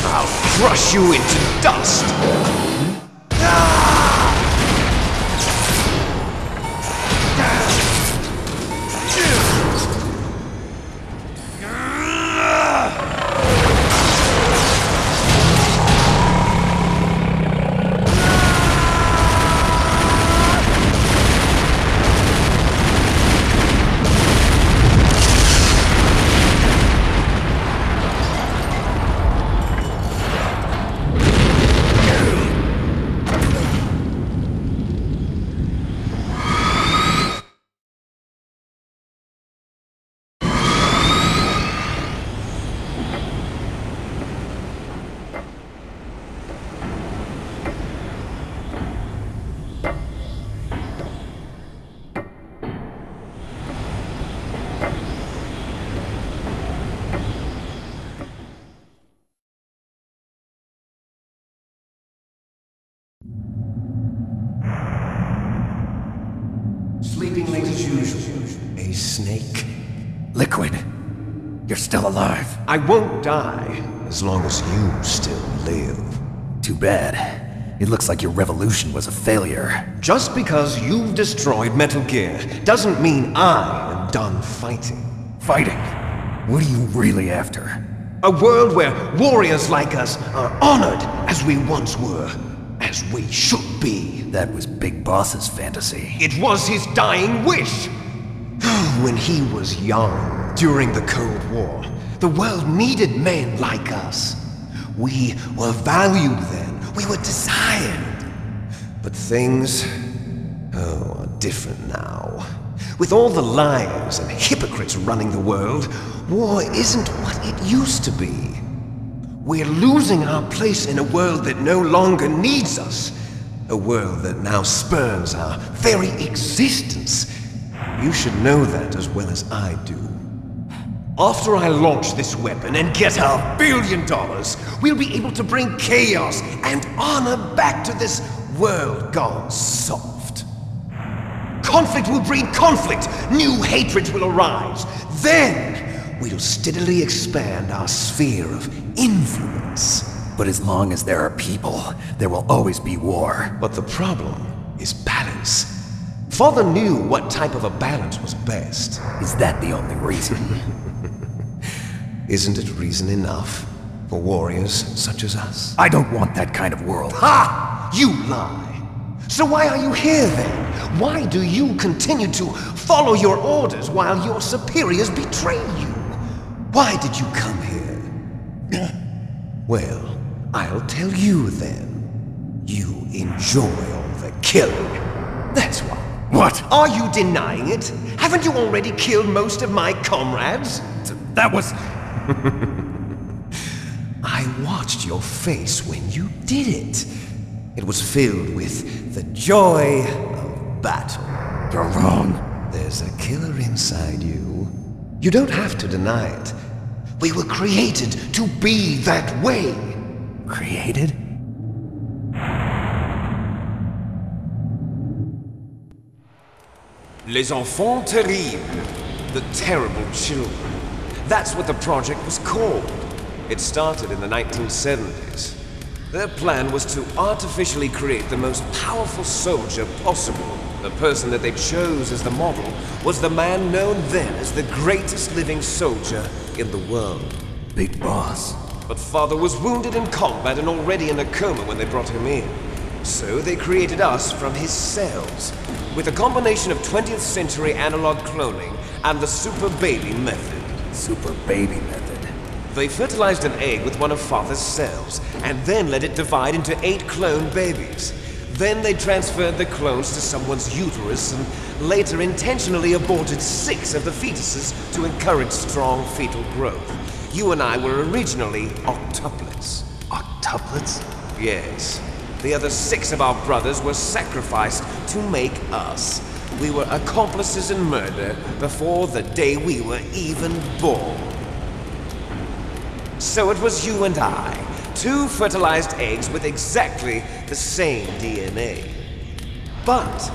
I'll crush you into dust! Sleeping late as usual. A snake? Liquid, you're still alive. I won't die as long as you still live. Too bad. It looks like your revolution was a failure. Just because you've destroyed Metal Gear doesn't mean I am done fighting. Fighting? What are you really after? A world where warriors like us are honored as we once were. As we should be. That was Big Boss's fantasy. It was his dying wish! When he was young, during the Cold War, the world needed men like us. We were valued then. We were desired. But things, are different now. With all the liars and hypocrites running the world, war isn't what it used to be. We're losing our place in a world that no longer needs us. A world that now spurns our very existence. You should know that as well as I do. After I launch this weapon and get our $1 billion, we'll be able to bring chaos and honor back to this world gone soft. Conflict will breed conflict. New hatreds will arise. Then we'll steadily expand our sphere of influence. But as long as there are people, there will always be war. But the problem is balance. Father knew what type of a balance was best. Is that the only reason? Isn't it reason enough for warriors such as us? I don't want that kind of world. Ha! You lie! So why are you here then? Why do you continue to follow your orders while your superiors betray you? Why did you come here? Well, I'll tell you then. You enjoy all the killing. That's why. What? Are you denying it? Haven't you already killed most of my comrades? That was... I watched your face when you did it. It was filled with the joy of battle. You're wrong. There's a killer inside you. You don't have to deny it. We were created to be that way. Created? Les enfants terribles. The terrible children. That's what the project was called. It started in the 1970s. Their plan was to artificially create the most powerful soldier possible. The person that they chose as the model was the man known then as the greatest living soldier in the world. Big Boss. But Father was wounded in combat and already in a coma when they brought him in. So they created us from his cells, with a combination of 20th century analog cloning and the Super Baby method. Super Baby method. They fertilized an egg with one of Father's cells, and then let it divide into 8 clone babies. Then they transferred the clones to someone's uterus and later intentionally aborted 6 of the fetuses to encourage strong fetal growth. You and I were originally octuplets. Octuplets? Yes. The other 6 of our brothers were sacrificed to make us. We were accomplices in murder before the day we were even born. So it was you and I, 2 fertilized eggs with exactly the same DNA. But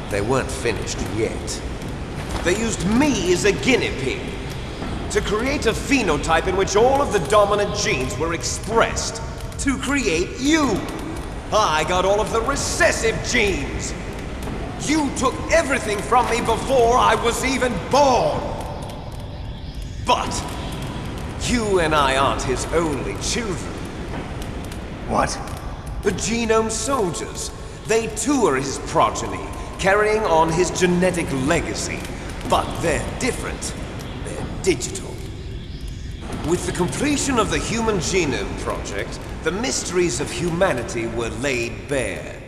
they weren't finished yet. They used me as a guinea pig. To create a phenotype in which all of the dominant genes were expressed. To create you. I got all of the recessive genes. You took everything from me before I was even born. But you and I aren't his only children. What? The Genome Soldiers. They too are his progeny, carrying on his genetic legacy. But they're different. They're digital. With the completion of the Human Genome Project, the mysteries of humanity were laid bare.